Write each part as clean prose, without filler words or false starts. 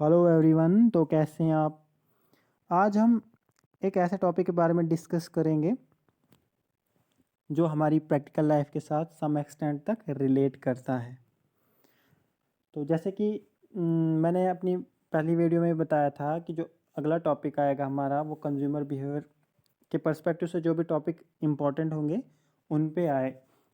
Hello everyone. तो कैसे हैं आप? आज हम एक ऐसे टॉपिक के बारे में डिस्कस करेंगे जो हमारी प्रैक्टिकल लाइफ के साथ सम एक्सटेंट तक रिलेट करता है। तो जैसे कि मैंने अपनी पहली वीडियो में बताया था कि जो अगला टॉपिक आएगा हमारा वो कंज्यूमर बिहेवियर के पर्सपेक्टिव से जो भी टॉपिक इम्पोर्टेंट होंगे उन पे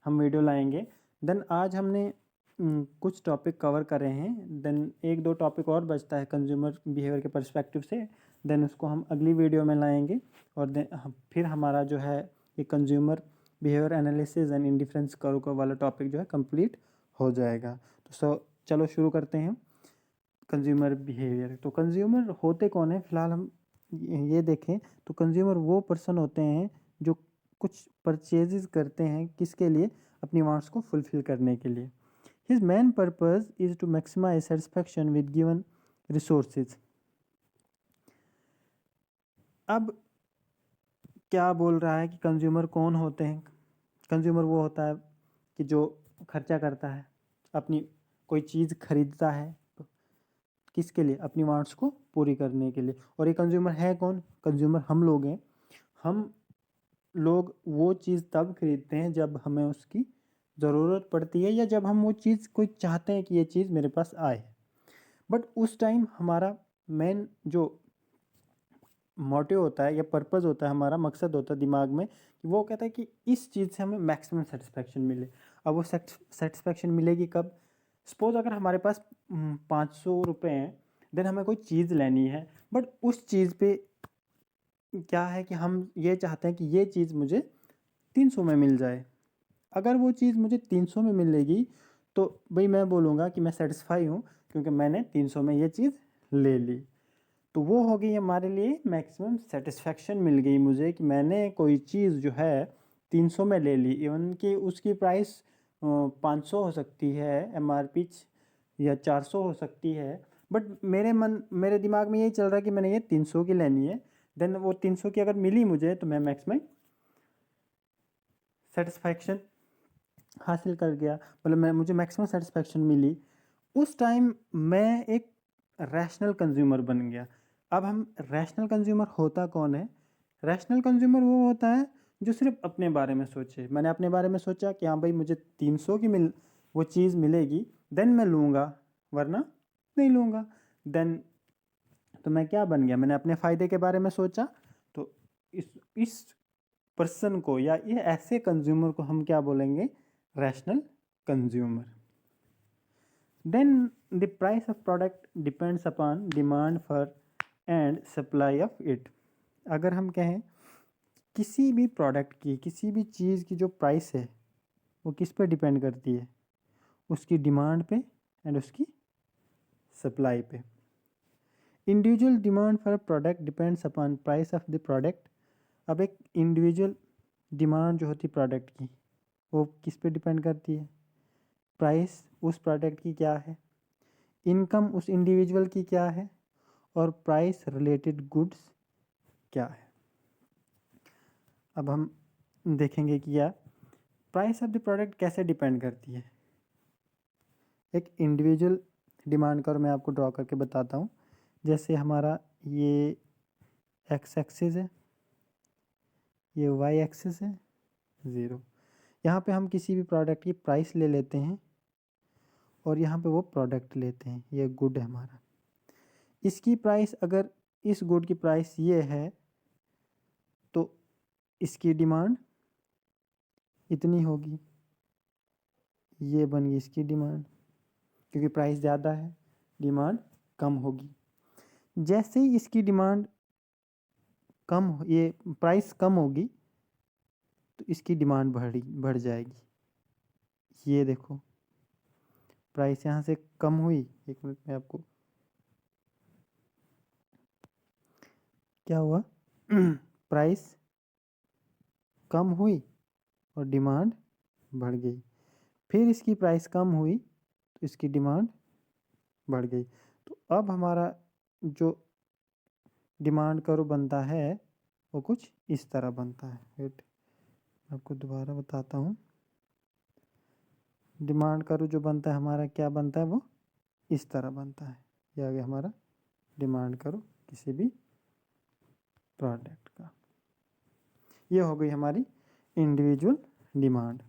हम वीडियो लाएंगे। देन आज हमने कुछ टॉपिक कवर कर रहे हैं। देन एक दो टॉपिक और बचता है कंज्यूमर बिहेवियर के पर्सपेक्टिव से। देन उसको हम अगली वीडियो में लाएंगे और फिर हमारा जो है ये consumer behaviour analysis and indifference curve का वाला टॉपिक जो है कंप्लीट हो जाएगा। तो चलो शुरू करते हैं। कंज्यूमर बिहेवियर, तो कंज्यूमर होते कौन है? फिलहाल हम ये देखें तो कंज्यूमर वो पर्सन होते हैं जो कुछ परचेजेस करते हैं। किसके लिए? अपनी वांट्स को फुलफिल करने के लिए। His main purpose is to maximise satisfaction with given resources. अब क्या बोल रहा है कि कंज्यूमर कौन होते हैं? कंज्यूमर वो होता है कि जो खर्चा करता है, अपनी कोई चीज़ खरीदता है। तो किसके लिए? अपनी वांट्स को पूरी करने के लिए। और ये कंज्यूमर है कौन? कंज्यूमर हम लोग हैं। हम लोग वो चीज़ तब खरीदते हैं जब हमें उसकी ज़रूरत पड़ती है या जब हम वो चीज़ कोई चाहते हैं कि ये चीज़ मेरे पास आए। बट उस टाइम हमारा मेन जो मोटिव होता है या पर्पस होता है, हमारा मकसद होता है दिमाग में कि वो कहता है कि इस चीज़ से हमें मैक्सिमम सेटिस्फैक्शन मिले। अब वो सेटिस्फैक्शन मिलेगी कब? सपोज अगर हमारे पास 500 रुपये हैं, देन हमें कोई चीज़ लेनी है। बट उस चीज़ पे क्या है कि हम ये चाहते हैं कि ये चीज़ मुझे 300 में मिल जाए। अगर वो चीज़ मुझे 300 में मिलेगी तो भाई मैं बोलूँगा कि मैं सेटिस्फाई हूँ, क्योंकि मैंने 300 में ये चीज़ ले ली। तो वो हो गई हमारे लिए मैक्सिमम सेटिस्फैक्शन मिल गई मुझे कि मैंने कोई चीज़ जो है 300 में ले ली। इवन कि उसकी प्राइस 500 हो सकती है, एमआरपी या 400 हो सकती है। बट मेरे दिमाग में यही चल रहा है कि मैंने ये 300 की लेनी है। देन वो 300 की अगर मिली मुझे तो मैं मैक्सिमम सेटिस्फैक्शन हासिल कर गया, मतलब मुझे मैक्सिमम सेटिस्फैक्शन मिली। उस टाइम मैं एक रैशनल कंज्यूमर बन गया। अब हम रैशनल कंज्यूमर होता कौन है? रैशनल कंज्यूमर वो होता है जो सिर्फ अपने बारे में सोचे। मैंने अपने बारे में सोचा कि हाँ भाई मुझे 300 की वो चीज़ मिलेगी, देन मैं लूँगा, वरना नहीं लूँगा। देन तो मैं क्या बन गया? मैंने अपने फ़ायदे के बारे में सोचा। तो इस पर्सन को या ये ऐसे कंज्यूमर को हम क्या बोलेंगे? Rational consumer. Then the price of product depends upon demand for and supply of it। अगर हम कहें किसी भी प्रोडक्ट की, किसी भी चीज़ की जो प्राइस है वो किस पे डिपेंड करती है? उसकी डिमांड पे एंड उसकी सप्लाई पे। Individual demand for product depends upon price of the product. अब एक इंडिविजुअल डिमांड जो होती है प्रोडक्ट की, वो किस पे डिपेंड करती है? प्राइस उस प्रोडक्ट की क्या है, इनकम उस इंडिविजुअल की क्या है, और प्राइस रिलेटेड गुड्स क्या है। अब हम देखेंगे कि यह प्राइस ऑफ द प्रोडक्ट कैसे डिपेंड करती है। एक इंडिविजुअल डिमांड कर मैं आपको ड्रॉ करके बताता हूँ। जैसे हमारा ये एक्स एक्सिस है, ये वाई एक्सिस है, ज़ीरो। यहाँ पे हम किसी भी प्रोडक्ट की प्राइस ले लेते हैं और यहाँ पे वो प्रोडक्ट लेते हैं। ये गुड है हमारा। इसकी प्राइस, अगर इस गुड की प्राइस ये है तो इसकी डिमांड इतनी होगी। ये बन गई इसकी डिमांड, क्योंकि प्राइस ज़्यादा है, डिमांड कम होगी। जैसे ही इसकी डिमांड ये प्राइस कम होगी तो इसकी डिमांड बढ़ जाएगी। ये देखो प्राइस यहाँ से कम हुई। एक मिनट में आपको क्या हुआ प्राइस कम हुई और डिमांड बढ़ गई। फिर इसकी प्राइस कम हुई तो इसकी डिमांड बढ़ गई। तो अब हमारा जो डिमांड कर्व बनता है वो कुछ इस तरह बनता है। वेट, आपको दोबारा बताता हूँ। डिमांड कर्व जो बनता है हमारा क्या बनता है? वो इस तरह बनता है। ये आ गया हमारा डिमांड करो किसी भी प्रोडक्ट का। ये हो गई हमारी इंडिविजुअल डिमांड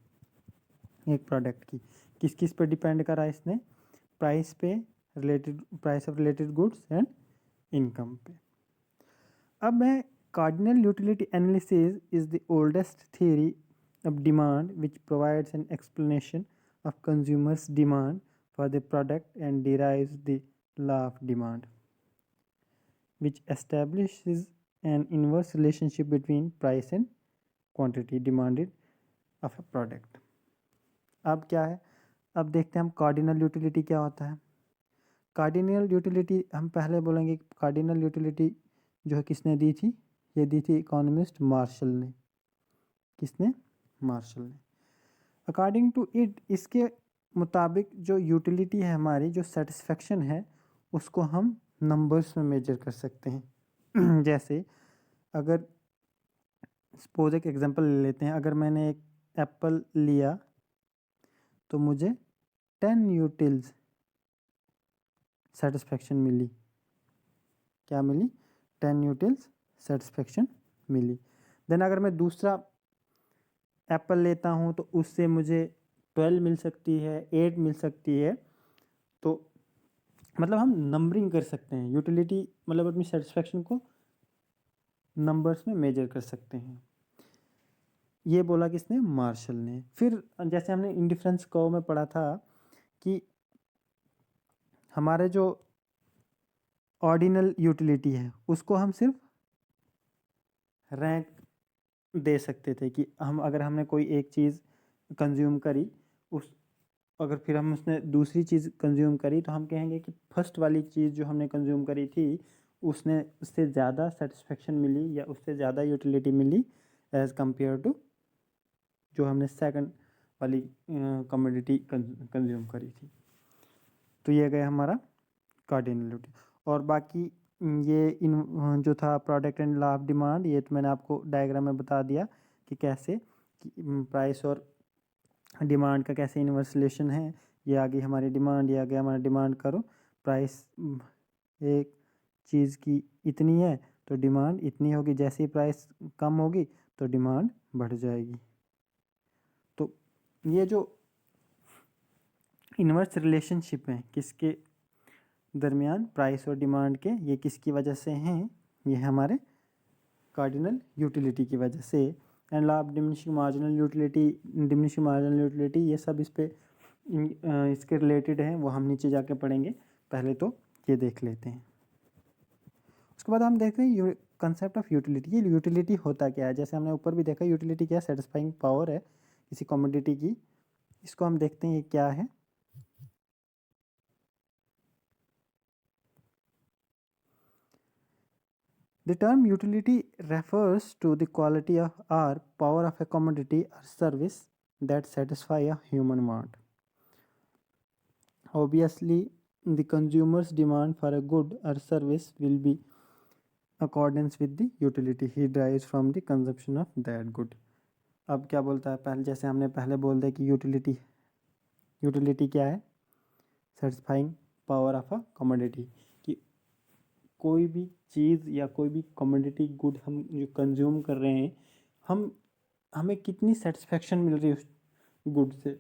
एक प्रोडक्ट की। किस किस पे डिपेंड करा इसने? प्राइस पे, related price of related goods and income पे। अब मैं cardinal utility analysis is the oldest theory of demand which provides an explanation of consumers' demand for the product and derives the law of demand, which establishes an inverse relationship between price and quantity demanded of a product. अब क्या है? अब देखते हैं हम cardinal utility क्या होता है। कार्डिनल यूटिलिटी हम पहले बोलेंगे। कार्डिनल यूटिलिटी जो है किसने दी थी? ये दी थी इकोनॉमिस्ट मार्शल ने। किसने? मार्शल ने। अकॉर्डिंग टू इट, इसके मुताबिक जो यूटिलिटी है हमारी, जो सेटिस्फेक्शन है, उसको हम नंबर्स में मेजर कर सकते हैं। जैसे अगर सपोज एक एग्जांपल ले लेते हैं, अगर मैंने एक एप्पल लिया तो मुझे 10 यूटिल्स सेटिस्फेक्शन मिली। क्या मिली? 10 यूटिल्स सेटिस्फेक्शन मिली। देन अगर मैं दूसरा एप्पल लेता हूँ तो उससे मुझे 12 मिल सकती है, 8 मिल सकती है। तो मतलब हम नंबरिंग कर सकते हैं यूटिलिटी, मतलब अपनी सेटिस्फेक्शन को नंबर्स में मेजर कर सकते हैं। ये बोला किसने? मार्शल ने। फिर जैसे हमने इंडिफरेंस कर्व में पढ़ा था कि हमारे जो ऑर्डिनल यूटिलिटी है उसको हम सिर्फ रैंक दे सकते थे कि हम अगर हमने कोई एक चीज़ कंज्यूम करी, उस अगर फिर हम उसने दूसरी चीज़ कंज्यूम करी तो हम कहेंगे कि फर्स्ट वाली चीज़ जो हमने कंज्यूम करी थी उसने उससे ज़्यादा सेटिस्फेक्शन मिली या उससे ज़्यादा यूटिलिटी मिली एज़ कंपेयर टू जो हमने सेकंड वाली कमोडिटी कंज्यूम करी थी। तो ये गया हमारा कार्डिनलिटी। और बाकी ये इन जो था product and law of demand, ये तो मैंने आपको डायग्राम में बता दिया कि कैसे कि प्राइस और डिमांड का कैसे इनवर्स रिलेशन है। ये आ गई हमारी डिमांड, ये आ गया हमारा डिमांड करो। प्राइस एक चीज़ की इतनी है तो डिमांड इतनी होगी, जैसे ही प्राइस कम होगी तो डिमांड बढ़ जाएगी। तो ये जो इनवर्स रिलेशनशिप है किसके दरमियान? प्राइस और डिमांड के। ये किसकी वजह से हैं? ये हमारे कार्डिनल यूटिलिटी की वजह से। And law of diminishing marginal utility, diminishing marginal utility, ये सब इस पे इसके रिलेटेड हैं, वो हम नीचे जाके पढ़ेंगे। पहले तो ये देख लेते हैं। उसके बाद हम देखते हैं कंसेप्ट ऑफ यूटिलिटी। ये यूटिलिटी होता क्या है? जैसे हमने ऊपर भी देखा यूटिलिटी क्या है? सेटिस्फाइंग पावर है किसी कमोडिटी की। इसको हम देखते हैं ये क्या है। The term utility refers to the quality of or power of a commodity or service that satisfy a human want. Obviously, the consumer's demand for a good or service will be accordance with the utility he derives from the consumption of that good. अब क्या बोलता है? पहले जैसे हमने पहले बोल दिया कि यूटिलिटी क्या है? Satisfying power of a commodity, कि कोई भी चीज़ या कोई भी कमोडिटी गुड हम जो कंज्यूम कर रहे हैं, हमें कितनी सेटिस्फेक्शन मिल रही है उस गुड से,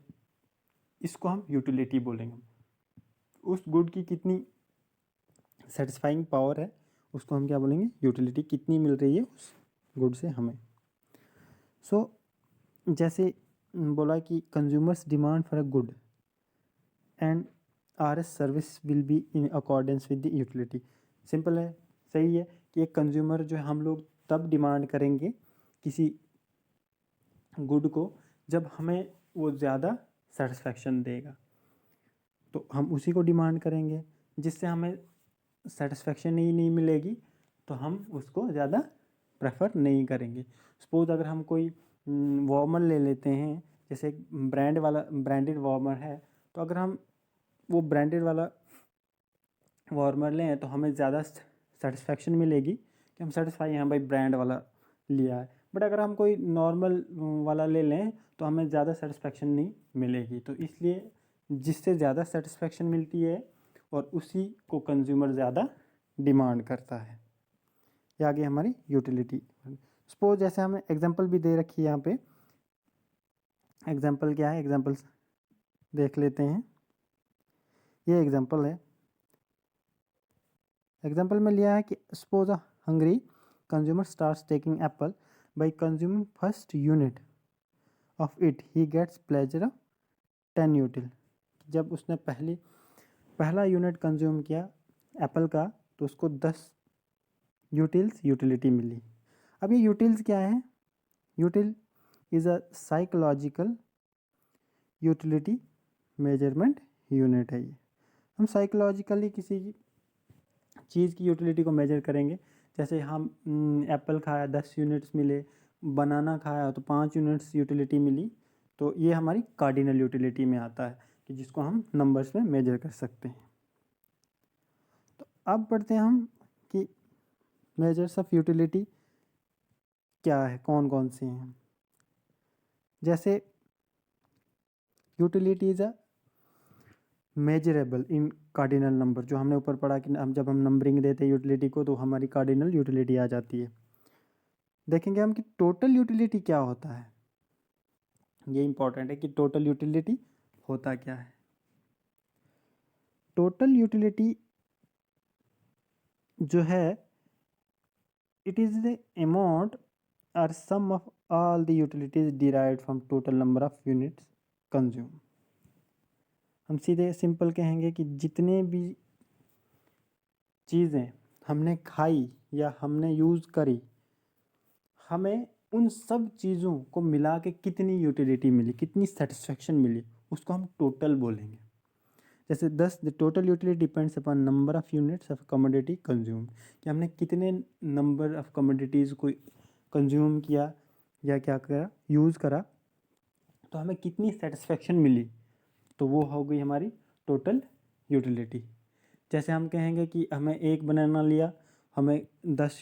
इसको हम यूटिलिटी बोलेंगे। उस गुड की कितनी सेटिस्फाइंग पावर है उसको हम क्या बोलेंगे? यूटिलिटी। कितनी मिल रही है उस गुड से हमें। सो जैसे बोला कि consumers demand for a good and R S service will be in accordance with the utility. Simple है, सही है कि एक कंज्यूमर जो है हम लोग तब डिमांड करेंगे किसी गुड को जब हमें वो ज़्यादा सेटिस्फेक्शन देगा, तो हम उसी को डिमांड करेंगे। जिससे हमें सेटिस्फेक्शन ही नहीं मिलेगी तो हम उसको ज़्यादा प्रेफर नहीं करेंगे। सपोज अगर हम कोई वार्मर ले लेते हैं, जैसे ब्रांडेड वार्मर है, तो अगर हम वो ब्रांडेड वाला वार्मर लें तो हमें ज़्यादा सेटिस्फेक्शन मिलेगी कि हम सेटिस्फाई हैं, भाई ब्रांड वाला लिया है। बट अगर हम कोई नॉर्मल वाला ले लें तो हमें ज़्यादा सेटिस्फेक्शन नहीं मिलेगी। तो इसलिए जिससे ज़्यादा सेटिस्फेक्शन मिलती है और उसी को कंज्यूमर ज़्यादा डिमांड करता है। ये आ गई हमारी यूटिलिटी। सपोज जैसे हमें एग्जांपल भी दे रखी है यहाँ पे, एग्जांपल क्या है, एग्जांपल्स देख लेते हैं। ये एग्जांपल है, एग्जांपल में लिया है कि suppose a hungry consumer starts taking apple, by consuming first unit of it he gets pleasure of 10 util. जब उसने पहला यूनिट कंज्यूम किया एप्पल का तो उसको 10 यूटिलिटी मिली। अब ये यूटिल्स क्या है, यूटिल is a psychological utility measurement unit है। ये हम साइकोलॉजिकली किसी चीज़ की यूटिलिटी को मेजर करेंगे। जैसे हम एप्पल खाया 10 यूनिट्स मिले, बनाना खाया तो 5 यूनिट्स यूटिलिटी मिली, तो ये हमारी कार्डिनल यूटिलिटी में आता है कि जिसको हम नंबर्स में मेजर कर सकते हैं। तो अब पढ़ते हैं हम कि मेजर्स ऑफ यूटिलिटी क्या है, कौन कौन से हैं। जैसे utility is a measurable in cardinal number, जो हमने ऊपर पढ़ा कि हम जब हम नंबरिंग देते हैं यूटिलिटी को तो हमारी कार्डिनल यूटिलिटी आ जाती है। देखेंगे हम कि टोटल यूटिलिटी क्या होता है। ये इंपॉर्टेंट है कि टोटल यूटिलिटी होता क्या है। टोटल यूटिलिटी जो है इट इज़ द अमाउंट और sum of all the utilities derived from total number of units consume. हम सीधे सिंपल कहेंगे कि जितने भी चीज़ें हमने खाई या हमने यूज़ करी, हमें उन सब चीज़ों को मिला के कितनी यूटिलिटी मिली, कितनी सेटिस्फेक्शन मिली, उसको हम टोटल बोलेंगे। जैसे 10 the total utility depends upon number of units of commodity consume, कि हमने कितने नंबर ऑफ़ कमोडिटीज़ को कंज्यूम किया या क्या करा, यूज़ करा, तो हमें कितनी सेटिस्फेक्शन मिली, तो वो हो गई हमारी टोटल यूटिलिटी। जैसे हम कहेंगे कि हमें एक बनाना लिया, हमें 10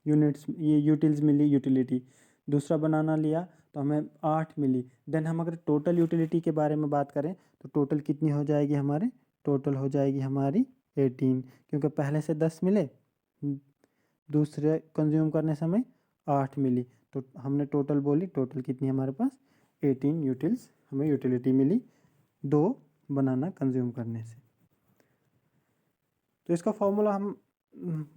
यूनिट्स ये यूटिल्स मिली यूटिलिटी, दूसरा बनाना लिया तो हमें 8 मिली। देन हम अगर टोटल यूटिलिटी के बारे में बात करें तो टोटल कितनी हो जाएगी हमारे, टोटल हो जाएगी हमारी 18, क्योंकि पहले से 10 मिले, दूसरे कंज्यूम करने समय 8 मिली, तो हमने टोटल बोली, टोटल कितनी हमारे पास 18 यूटिल्स हमें यूटिलिटी मिली 2 बनाना कंज्यूम करने से। तो इसका फॉर्मूला हम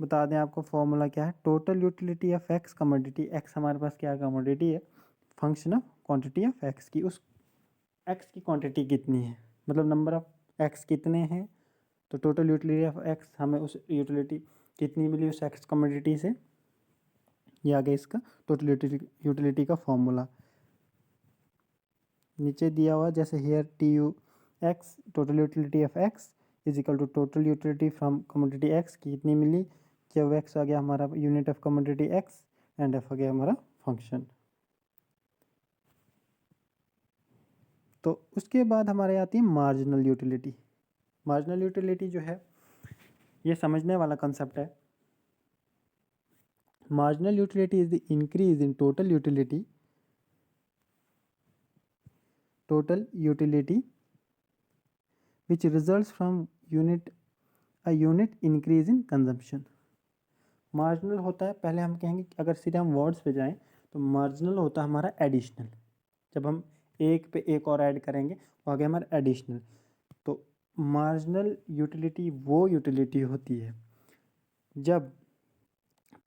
बता दें आपको, फॉर्मूला क्या है, total utility of x commodity, x हमारे पास क्या कमोडिटी है, function of quantity of x की, उस एक्स की क्वांटिटी कितनी है, मतलब नंबर ऑफ एक्स कितने हैं, तो टोटल यूटिलिटी ऑफ एक्स हमें उस यूटिलिटी कितनी मिली उस एक्स कमोडिटी से, ये आ गया इसका टोटल यूटिलिटी का फॉर्मूला। नीचे दिया हुआ जैसे here T U X, total utility of X is equal to total utility from commodity X की कितनी मिली, जब एक्स आ गया हमारा unit of commodity X and F आ गया हमारा फंक्शन। तो उसके बाद हमारे आती है मार्जिनल यूटिलिटी। मार्जिनल यूटिलिटी जो है ये समझने वाला कंसेप्ट है। Marginal utility is the increase in total utility which results from a unit increase in consumption। Marginal होता है, पहले हम कहेंगे अगर सीधे हम वर्ड्स पे जाएं तो मार्जिनल होता है हमारा एडिशनल, जब हम एक पे एक और ऐड करेंगे वो आ गया हमारा एडिशनल। तो मार्जिनल यूटिलिटी वो यूटिलिटी होती है जब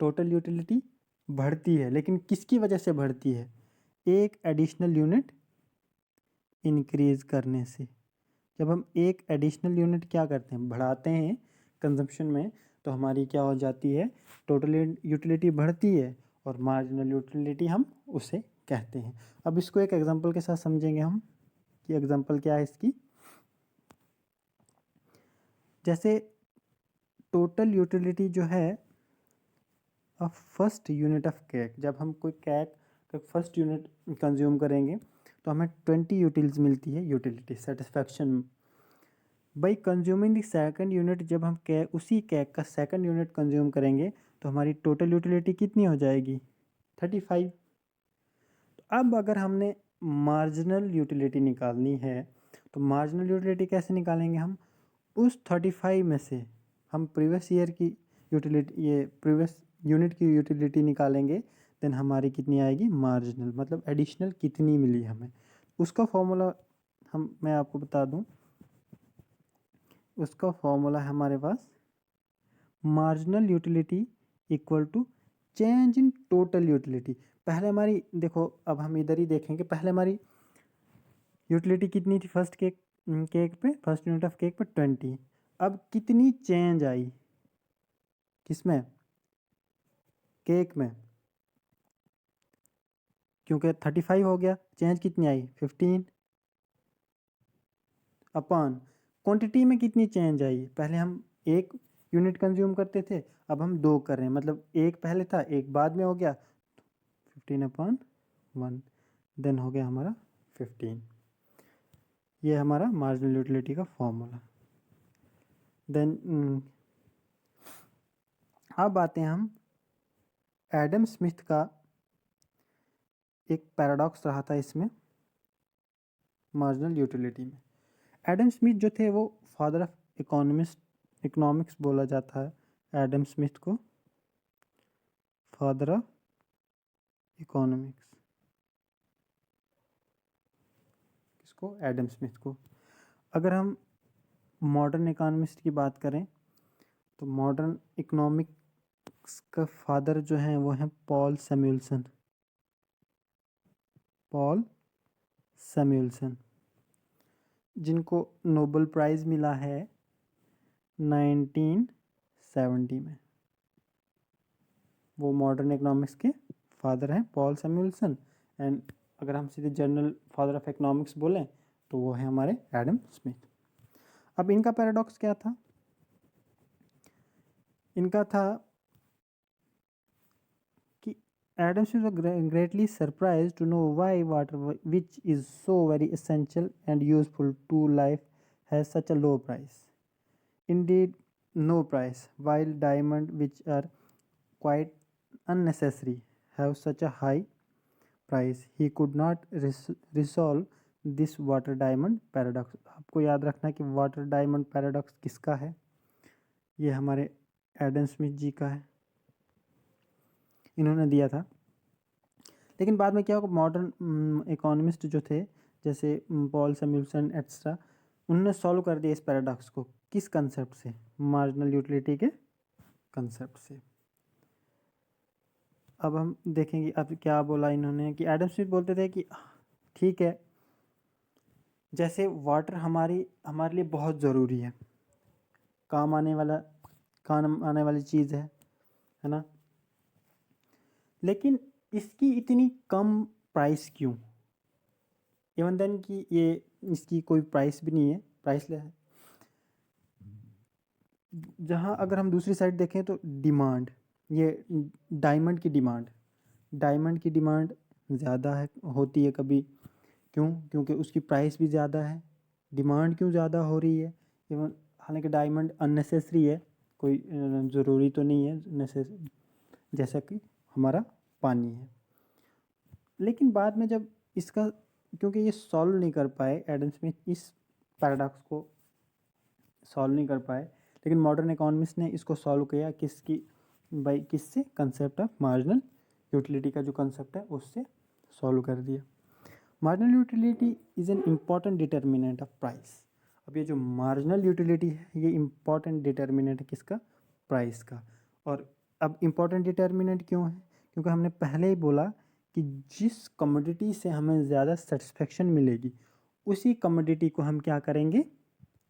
टोटल यूटिलिटी बढ़ती है, लेकिन किसकी वजह से बढ़ती है, एक एडिशनल यूनिट इंक्रीज करने से। जब हम एक एडिशनल यूनिट क्या करते हैं, बढ़ाते हैं कंजम्पशन में, तो हमारी क्या हो जाती है, टोटल यूटिलिटी बढ़ती है और मार्जिनल यूटिलिटी हम उसे कहते हैं। अब इसको एक एग्जांपल के साथ समझेंगे हम कि एग्जांपल क्या है इसकी। जैसे टोटल यूटिलिटी जो है फर्स्ट यूनिट ऑफ केक, जब हम कोई केक का फर्स्ट यूनिट कंज्यूम करेंगे तो हमें 20 यूटिल्स मिलती है utility satisfaction. By consuming the second unit, जब हम उसी केक का सेकंड यूनिट कंज्यूम करेंगे तो हमारी टोटल यूटिलिटी कितनी हो जाएगी, 35। तो अब अगर हमने मार्जिनल यूटिलिटी निकालनी है तो मार्जिनल यूटिलिटी कैसे निकालेंगे हम, उस 35 में से हम प्रीवियस ईयर की यूटिलिटी, ये प्रीवियस यूनिट की यूटिलिटी निकालेंगे, देन हमारी कितनी आएगी मार्जिनल, मतलब एडिशनल कितनी मिली हमें। उसका फॉर्मूला मैं आपको बता दूं, उसका फॉर्मूला है हमारे पास marginal utility equal to change in total utility. पहले हमारी देखो, अब हम इधर ही देखेंगे, पहले हमारी यूटिलिटी कितनी थी फर्स्ट केक पे, फर्स्ट यूनिट ऑफ केक पे 20। अब कितनी चेंज आई किसमें, केक में, क्योंकि 35 हो गया, चेंज कितनी आई 15 अपॉन क्वांटिटी में कितनी चेंज आई। पहले हम एक यूनिट कंज्यूम करते थे, अब हम 2 कर रहे हैं, मतलब एक पहले था एक बाद में हो गया, 15/1 देन हो गया हमारा 15। ये हमारा मार्जिनल यूटिलिटी का फॉर्मूला। देन अब आते हैं हम एडम स्मिथ का एक पैराडॉक्स रहा था इसमें मार्जिनल यूटिलिटी में। एडम स्मिथ जो थे वो फादर ऑफ इकोनॉमिक्स बोला जाता है एडम स्मिथ को, फादर ऑफ इकोनॉमिक्स, किसको, एडम स्मिथ को। अगर हम मॉडर्न इकोनॉमिस्ट की बात करें तो मॉडर्न इकोनॉमिक्स का फादर जो हैं वो हैं पॉल सैमुअल्सन, जिनको नोबेल प्राइज़ मिला है 1970 में। वो मॉडर्न इकोनॉमिक्स के फादर हैं पॉल सैमुअल्सन। एंड अगर हम सीधे जनरल फादर ऑफ इकोनॉमिक्स बोलें तो वो है हमारे एडम स्मिथ। अब इनका पैराडॉक्स क्या था, इनका था कि Adam Smith was greatly surprised to know why water, which is so very essential and useful to life, has such a low price. Indeed, no price, while diamonds, which are quite unnecessary, have such a high price. He could not resolve this water diamond paradox. आपको याद रखना कि water diamond paradox किसका है, ये हमारे Adam Smith जी का है, इन्होंने दिया था। लेकिन बाद में क्या होगा, मॉडर्न इकोनॉमिस्ट जो थे जैसे पॉल सैमुअल्सन एक्स्ट्रा, उन्होंने सॉल्व कर दिया इस पैराडॉक्स को, किस कंसेप्ट से, मार्जिनल यूटिलिटी के कंसेप्ट से। अब हम देखेंगे अब क्या बोला इन्होंने, कि एडम स्मिथ बोलते थे कि ठीक है, जैसे वाटर हमारे लिए बहुत ज़रूरी है, काम आने वाली चीज़ है ना, लेकिन इसकी इतनी कम प्राइस क्यों, इवन देन कि ये इसकी कोई प्राइस भी नहीं है, प्राइसलेस है। जहाँ अगर हम दूसरी साइड देखें तो डिमांड, ये डायमंड की डिमांड ज़्यादा है, होती है कभी, क्यों, क्योंकि उसकी प्राइस भी ज़्यादा है। डिमांड क्यों ज़्यादा हो रही है, इवन हालांकि डायमंड अननेसेसरी है, कोई ज़रूरी तो नहीं है जैसा कि हमारा पानी है। लेकिन बाद में जब इसका, क्योंकि ये सॉल्व नहीं कर पाए एडम स्मिथ, इस पैराडॉक्स को सॉल्व नहीं कर पाए, लेकिन मॉडर्न इकोनॉमिस्ट ने इसको सॉल्व किया किससे, कंसेप्ट ऑफ मार्जिनल यूटिलिटी का जो कंसेप्ट है उससे सॉल्व कर दिया। Marginal utility is an important determinant of price. अब ये जो मार्जिनल यूटिलिटी है ये इम्पॉर्टेंट डिटर्मिनेंट है किसका, प्राइस का। और अब इम्पॉर्टेंट डिटर्मिनेंट क्यों है, क्योंकि हमने पहले ही बोला कि जिस कमोडिटी से हमें ज़्यादा सेटिस्फेक्शन मिलेगी उसी कमोडिटी को हम क्या करेंगे,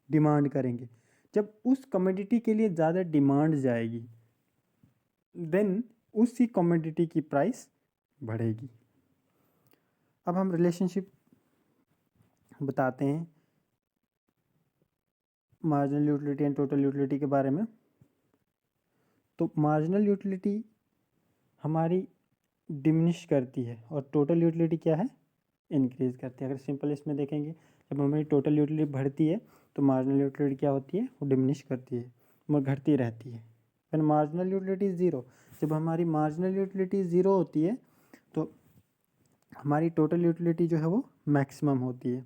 डिमांड करेंगे। जब उस कमोडिटी के लिए ज़्यादा डिमांड जाएगी देन उसी कमोडिटी की प्राइस बढ़ेगी। अब हम रिलेशनशिप बताते हैं marginal utility and total utility के बारे में। तो मार्जिनल यूटिलिटी हमारी डिमिनिश करती है और टोटल यूटिलिटी क्या है, इंक्रीज़ करती है। अगर सिंपल इसमें देखेंगे, जब हमारी टोटल यूटिलिटी बढ़ती है तो मार्जिनल यूटिलिटी क्या होती है, वो डिमिनिश करती है, वो घटती रहती है। व्हेन मार्जिनल यूटिलिटी ज़ीरो, जब हमारी मार्जिनल यूटिलिटी ज़ीरो होती है तो हमारी टोटल यूटिलिटी जो है वो मैक्सिमम होती है।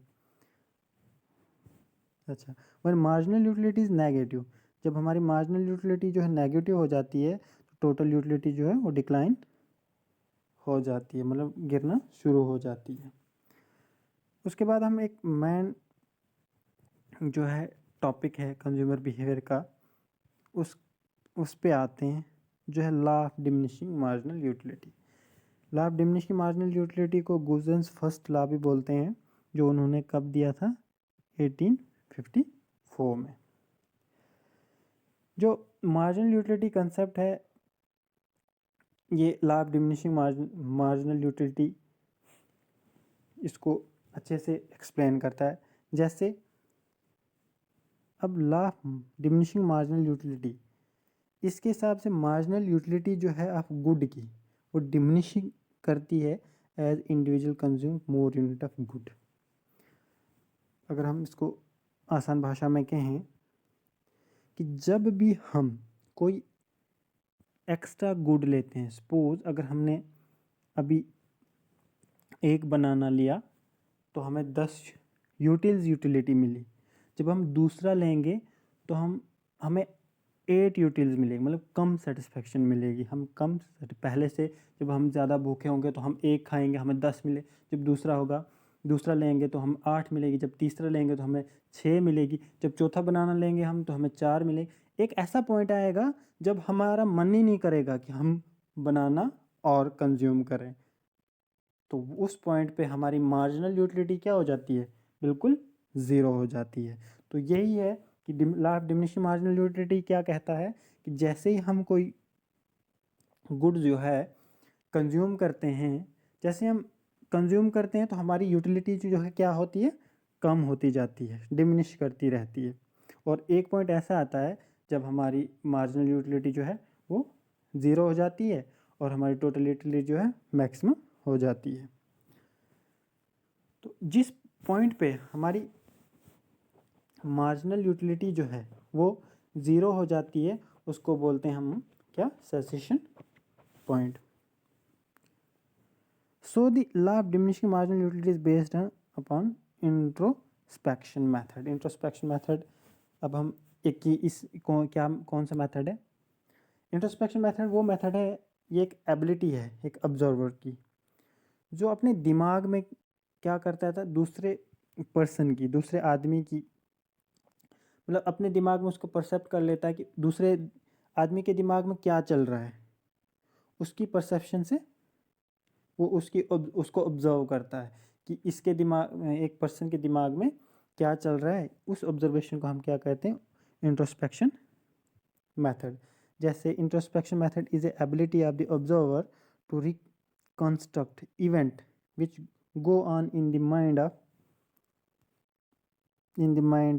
अच्छा, when marginal utility is negative, जब हमारी मार्जिनल यूटिलिटी जो है नेगेटिव हो जाती है तो टोटल यूटिलिटी जो है वो डिक्लाइन हो जाती है, मतलब गिरना शुरू हो जाती है। उसके बाद हम एक मेन जो है टॉपिक है कंज्यूमर बिहेवियर का, उस पे आते हैं, जो है law of diminishing marginal utility. Law of diminishing marginal utility को गुजन्स फर्स्ट लॉ भी बोलते हैं, जो उन्होंने कब दिया था, 1854 में। जो मार्जिनल यूटिलिटी कंसेप्ट है, ये law of diminishing marginal utility इसको अच्छे से एक्सप्लेन करता है। जैसे अब law of diminishing marginal utility, इसके हिसाब से मार्जिनल यूटिलिटी जो है ऑफ गुड की, वो डिमिनिशिंग करती है as individual consume more unit of good. अगर हम इसको आसान भाषा में कहें कि जब भी हम कोई एक्स्ट्रा गुड लेते हैं, सपोज अगर हमने अभी एक बनाना लिया तो हमें 10 यूटिलिटी मिली, जब हम दूसरा लेंगे तो हमें 8 यूटिल्स मिलेगी, मतलब कम सेटिस्फेक्शन मिलेगी। हम कम, पहले से जब हम ज़्यादा भूखे होंगे तो हम एक खाएंगे, हमें 10 मिले। जब दूसरा लेंगे तो हम 8 मिलेगी। जब तीसरा लेंगे तो हमें 6 मिलेगी। जब चौथा बनाना लेंगे हम तो हमें 4 मिलेगी। एक ऐसा पॉइंट आएगा जब हमारा मन ही नहीं करेगा कि हम बनाना और कंज्यूम करें, तो उस पॉइंट पे हमारी मार्जिनल यूटिलिटी क्या हो जाती है, बिल्कुल ज़ीरो हो जाती है। तो यही है कि law of diminishing marginal utility क्या कहता है कि जैसे ही हम कोई गुड जो है कंज्यूम करते हैं, जैसे हम कंज्यूम करते हैं तो हमारी यूटिलिटी जो है क्या होती है, कम होती जाती है, डिमिनिश करती रहती है। और एक पॉइंट ऐसा आता है जब हमारी मार्जिनल यूटिलिटी जो है वो ज़ीरो हो जाती है और हमारी टोटल यूटिलिटी जो है मैक्सिमम हो जाती है। तो जिस पॉइंट पे हमारी मार्जिनल यूटिलिटी जो है वो ज़ीरो हो जाती है उसको बोलते हैं हम क्या, cessation point. So the law of diminishing marginal utility is based upon introspection method. Introspection method, अब हम एक की कौन सा मेथड है, इंट्रोस्पेक्शन मेथड वो मेथड है, ये एक एबिलिटी है एक ऑब्जर्वर की, जो अपने दिमाग में क्या करता था, दूसरे पर्सन की, दूसरे आदमी की, मतलब अपने दिमाग में उसको परसेप्ट कर लेता है कि दूसरे आदमी के दिमाग में क्या चल रहा है। उसकी परसेप्शन से वो उसको ऑब्जर्व करता है कि इसके दिमाग, एक पर्सन के दिमाग में क्या चल रहा है। उस ऑब्जर्वेशन को हम क्या कहते हैं, इंट्रोस्पेक्शन मेथड। जैसे introspection method is a ability of the observer to reconstruct event which go on in the mind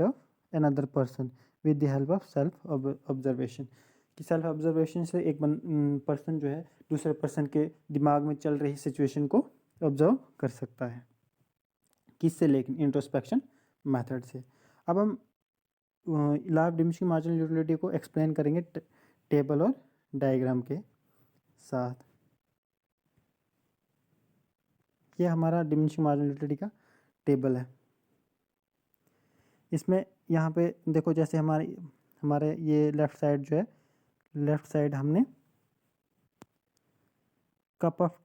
of another person with the help of self observation। कि सेल्फ ऑब्जर्वेशन से एक person जो है दूसरे person के दिमाग में चल रही सिचुएशन को ऑब्जर्व कर सकता है। किससे, लेकिन इंट्रोस्पेक्शन मेथड से। अब हम law of diminishing marginal utility को एक्सप्लेन करेंगे टेबल और डायग्राम के साथ। ये हमारा डिमिनिशिंग मार्जिनल यूटिलिटी का टेबल है। इसमें यहाँ पे देखो, जैसे हमारे ये लेफ़्ट साइड जो है, लेफ़्ट साइड हमने cup of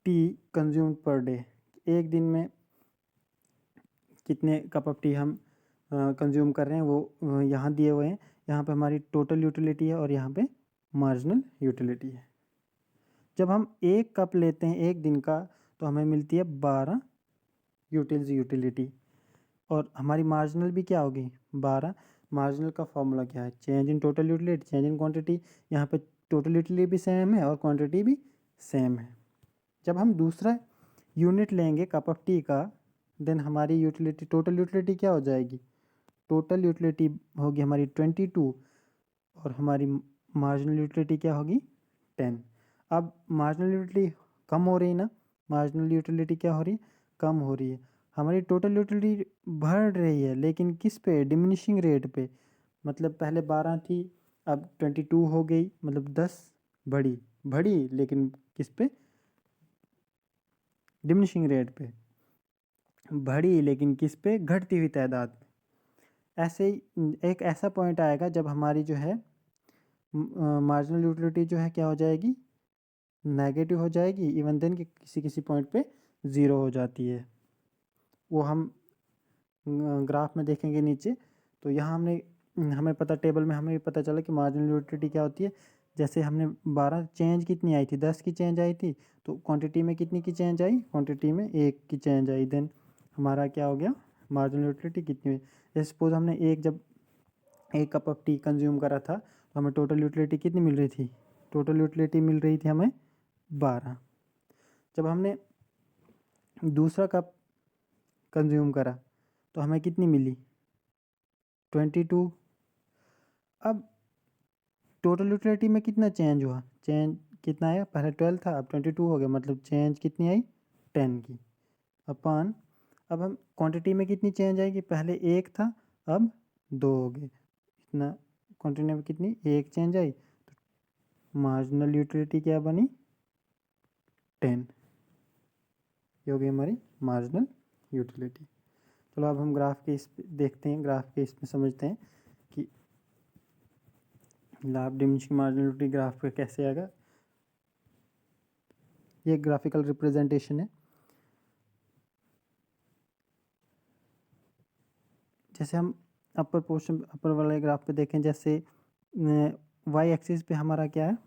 T consume per day, एक दिन में कितने कप ऑफ टी हम कंज्यूम कर रहे हैं वो यहाँ दिए हुए हैं। यहाँ पे हमारी टोटल यूटिलिटी है और यहाँ पे मार्जिनल यूटिलिटी है। जब हम एक कप लेते हैं एक दिन का तो हमें मिलती है 12 यूटिलिटी, और हमारी मार्जिनल भी क्या होगी, 12। मार्जिनल का फॉर्मूला क्या है, change in total utility, change in quantity. यहाँ पे टोटल यूटिलिटी भी सेम है और क्वांटिटी भी सेम है। जब हम दूसरा यूनिट लेंगे कप ऑफ टी का, देन हमारी यूटिलिटी, टोटल यूटिलिटी क्या हो जाएगी, टोटल यूटिलिटी होगी हमारी 22 और हमारी मार्जिनल यूटिलिटी क्या होगी, 10। अब मार्जिनल यूटिलिटी कम हो रही है ना, मार्जिनल यूटिलिटी क्या हो रही है, कम हो रही है। हमारी टोटल यूटिलिटी बढ़ रही है, लेकिन किस पे, डिमिनिशिंग रेट पे। मतलब पहले 12 थी, अब 22 हो गई, मतलब 10 बढ़ी लेकिन किस पे, डिमिनिशिंग रेट पे बढ़ी, लेकिन किस पे, घटती हुई तादाद में। ऐसे ही एक ऐसा पॉइंट आएगा जब हमारी जो है मार्जिनल यूटिलिटी जो है क्या हो जाएगी, नेगेटिव हो जाएगी, इवन देन कि किसी किसी पॉइंट पे ज़ीरो हो जाती है। वो हम ग्राफ में देखेंगे नीचे। तो यहाँ हमें पता, टेबल में हमें पता चला कि मार्जिनल यूटिलिटी क्या होती है। जैसे हमने 12 चेंज कितनी आई थी, 10 की चेंज आई थी, तो क्वांटिटी में कितनी की चेंज आई, क्वांटिटी में 1 की चेंज आई। देन हमारा क्या हो गया, मार्जिनल यूटिलिटी कितनी हुई। जैसे सपोज हमने जब 1 कप ऑफ टी कंज्यूम करा था, तो हमें टोटल यूटिलिटी कितनी मिल रही थी, टोटल यूटिलिटी मिल रही थी हमें 12। जब हमने दूसरा कप कंज्यूम करा तो हमें कितनी मिली, 22। अब टोटल यूटिलिटी में कितना चेंज हुआ, चेंज कितना आया, पहले 12 था अब 22 हो गया, मतलब चेंज कितनी आई, 10 की। अपन अब हम क्वांटिटी में कितनी चेंज आएगी, पहले 1 था अब 2 हो गए, इतना क्वांटिटी में कितनी 1 चेंज आई, तो मार्जिनल यूटिलिटी क्या बनी, 10। ये हो गई हमारी मार्जिनल यूटिलिटी। चलो अब हम ग्राफ के देखते हैं, ग्राफ के इसमें समझते हैं कि लाभ डिमिनिशिंग मार्जिनल यूटिलिटी ग्राफ पे कैसे आएगा। ये ग्राफिकल रिप्रेजेंटेशन है। जैसे हम अपर वाले ग्राफ पे देखें, जैसे वाई एक्सिस पे हमारा क्या है,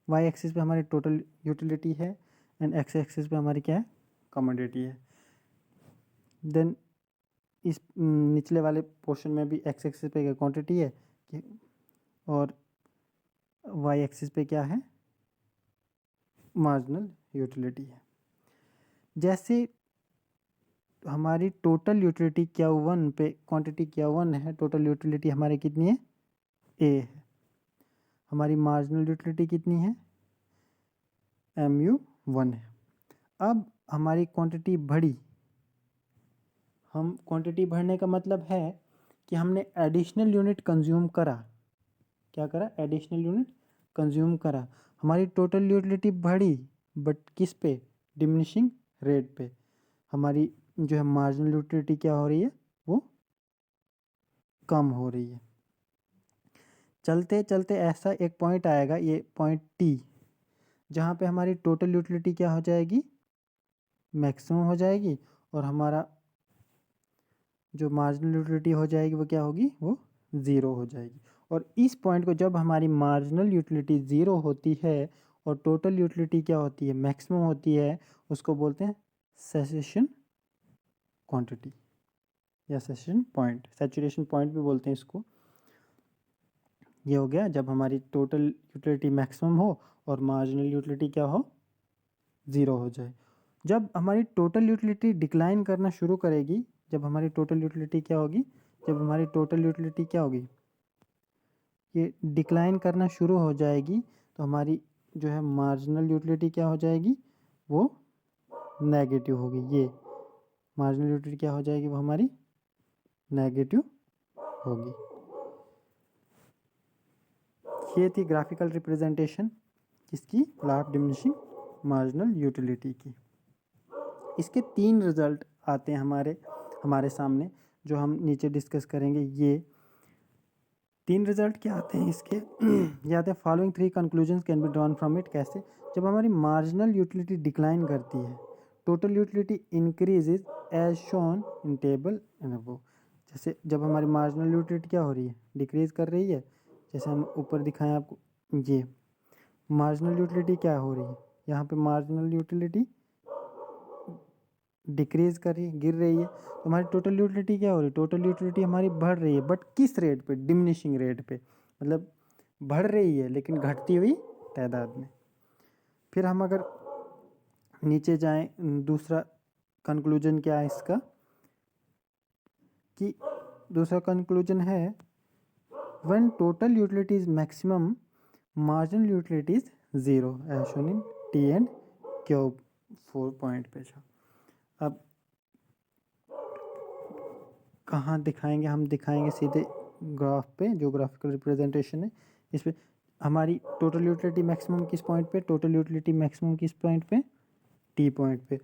वाई एक्सिस पे हमारी टोटल यूटिलिटी है एंड एक्स एक्सिस पे हमारी क्या है, कमोडिटी है। देन इस निचले वाले पोर्शन में भी एक्स एक्सिस पे क्वांटिटी है और वाई एक्सिस पे क्या है, मार्जिनल यूटिलिटी है। जैसे हमारी टोटल यूटिलिटी Q1 पे क्वांटिटी Q1 है, टोटल यूटिलिटी हमारी कितनी है, A है। हमारी मार्जिनल यूटिलिटी कितनी है, MU1 है। अब हमारी क्वांटिटी बढ़ी, हम क्वांटिटी बढ़ने का मतलब है कि हमने एडिशनल यूनिट कंज्यूम करा, क्या करा, एडिशनल यूनिट कंज्यूम करा। हमारी टोटल यूटिलिटी बढ़ी बट किस पे, डिमिनिशिंग रेट पे। हमारी जो है मार्जिनल यूटिलिटी क्या हो रही है, वो कम हो रही है। चलते चलते ऐसा एक पॉइंट आएगा, ये पॉइंट T, जहाँ पे हमारी टोटल यूटिलिटी क्या हो जाएगी, मैक्सिमम हो जाएगी, और हमारा जो मार्जिनल यूटिलिटी हो जाएगी वो क्या होगी, वो ज़ीरो हो जाएगी। और इस पॉइंट को जब हमारी मार्जिनल यूटिलिटी ज़ीरो होती है और टोटल यूटिलिटी क्या होती है, मैक्सिमम होती है, उसको बोलते हैं सैचुरेशन क्वांटिटी या सैचुरेशन पॉइंट भी बोलते हैं इसको। ये हो गया जब हमारी टोटल यूटिलिटी मैक्सिमम हो और मार्जिनल यूटिलिटी क्या हो, ज़ीरो हो जाए। जब हमारी टोटल यूटिलिटी डिक्लाइन करना शुरू करेगी, जब हमारी टोटल यूटिलिटी क्या होगी, जब हमारी टोटल यूटिलिटी क्या होगी, ये डिक्लाइन करना शुरू हो जाएगी, तो हमारी जो है मार्जिनल यूटिलिटी क्या हो जाएगी, वो नेगेटिव होगी। ये मार्जिनल यूटिलिटी क्या हो जाएगी, वो हमारी नेगेटिव होगी। ये थी ग्राफिकल रिप्रेजेंटेशन किसकी, लाभ डिमिनिशिंग मार्जिनल यूटिलिटी की। इसके 3 रिजल्ट आते हैं हमारे सामने, जो हम नीचे डिस्कस करेंगे। ये 3 रिजल्ट क्या आते हैं इसके, ये आते हैं, following 3 conclusions can be drawn from it. कैसे, जब हमारी मार्जिनल यूटिलिटी डिक्लाइन करती है, total utility increases as shown in table and above. जैसे जब हमारी मार्जिनल यूटिलिटी क्या हो रही है, डिक्रीज कर रही है, जैसे हम ऊपर दिखाएं आपको, ये मार्जिनल यूटिलिटी क्या हो रही है, यहाँ पे मार्जिनल यूटिलिटी डिक्रीज कर रही है, गिर रही है। तो हमारी टोटल यूटिलिटी क्या हो रही है, टोटल यूटिलिटी हमारी बढ़ रही है, बट किस रेट पे, डिमिनिशिंग रेट पे, मतलब बढ़ रही है लेकिन घटती हुई तादाद में। फिर हम अगर नीचे जाएं, दूसरा कंक्लूजन क्या है इसका, कि दूसरा कंक्लूजन है, when total utility is maximum marginal utility is zero as shown in T and Q 4 point पे। अब कहाँ दिखाएंगे, हम दिखाएंगे सीधे ग्राफ पे, जो ग्राफिकल रिप्रेजेंटेशन है इस पे। हमारी टोटल यूटिलिटी मैक्सिमम किस पॉइंट पे, टोटल यूटिलिटी मैक्सिमम किस पॉइंट पे, T पॉइंट पे।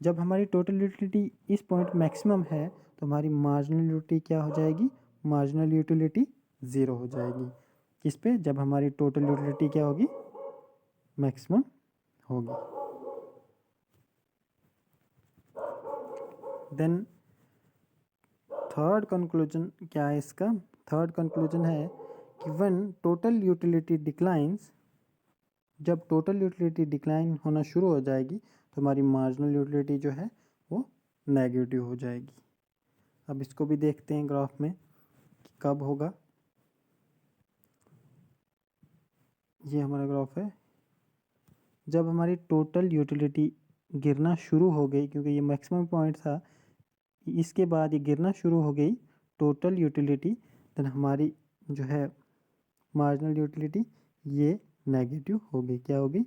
जब हमारी टोटल यूटिलिटी इस पॉइंट मैक्सिमम है, तो तो हमारी मार्जिनल यूटिलिटी क्या हो जाएगी, मार्जिनल यूटिलिटी 0 हो जाएगी। किस पे, जब हमारी टोटल यूटिलिटी क्या होगी, मैक्सिमम होगी। देन थर्ड कंक्लूजन क्या है इसका, थर्ड कंक्लूजन है कि व्हेन टोटल यूटिलिटी डिक्लाइंस, जब टोटल यूटिलिटी डिक्लाइन होना शुरू हो जाएगी तो हमारी मार्जिनल यूटिलिटी जो है वो नेगेटिव हो जाएगी। अब इसको भी देखते हैं ग्राफ में कि कब होगा। ये हमारा ग्राफ है, जब हमारी टोटल यूटिलिटी गिरना शुरू हो गई, क्योंकि ये मैक्सिमम पॉइंट था, इसके बाद ये गिरना शुरू हो गई टोटल यूटिलिटी, देन हमारी जो है मार्जिनल यूटिलिटी ये नेगेटिव हो गई। क्या हो गई,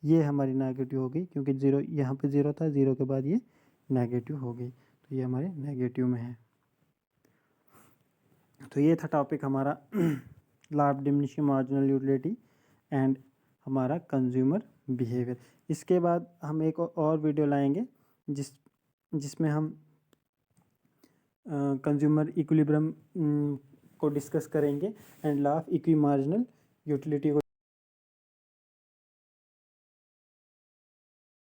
ये हमारी नेगेटिव हो गई, क्योंकि जीरो यहाँ पे ज़ीरो था, ज़ीरो के बाद ये नेगेटिव हो गई, तो ये हमारे नेगेटिव में है। तो ये था टॉपिक हमारा large diminishing marginal utility and हमारा कंज्यूमर बिहेवियर। इसके बाद हम एक और वीडियो लाएंगे जिसमें हम कंज्यूमर इक्विलिब्रियम को डिस्कस करेंगे and law of equi marginal utility को